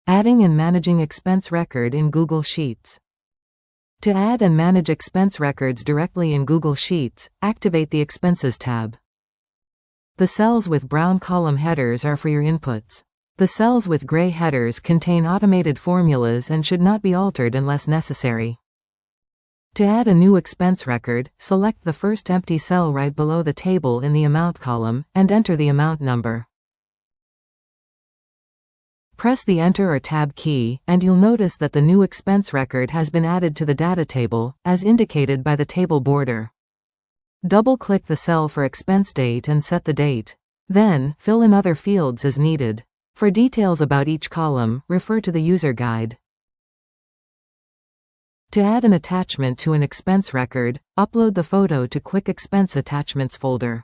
Adding and managing expense record in Google Sheets. To add and manage expense records directly in Google Sheets, activate the Expenses tab. The cells with brown column headers are for your inputs. The cells with gray headers contain automated formulas and should not be altered unless necessary. To add a new expense record, select the first empty cell right below the table in the Amount column, and enter the amount number. Press the Enter or Tab key, and you'll notice that the new expense record has been added to the data table, as indicated by the table border. Double-click the cell for expense date and set the date. Then, fill in other fields as needed. For details about each column, refer to the user guide. To add an attachment to an expense record, upload the photo to QuickExpense Attachments folder.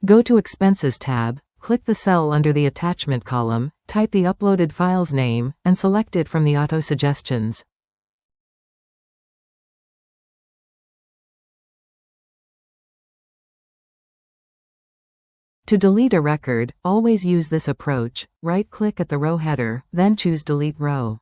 Go to Expenses tab, click the cell under the Attachment column, type the uploaded file's name, and select it from the auto suggestions. To delete a record, always use this approach. Right-click at the row header, then choose Delete Row.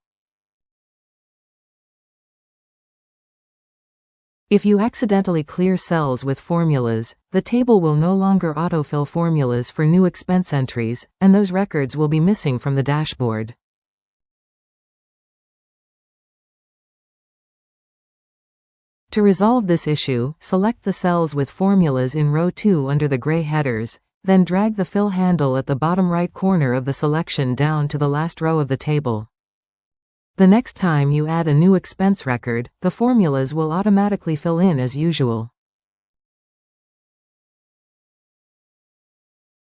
If you accidentally clear cells with formulas, the table will no longer autofill formulas for new expense entries, and those records will be missing from the dashboard. To resolve this issue, select the cells with formulas in row 2 under the gray headers, then drag the fill handle at the bottom right corner of the selection down to the last row of the table. The next time you add a new expense record, the formulas will automatically fill in as usual.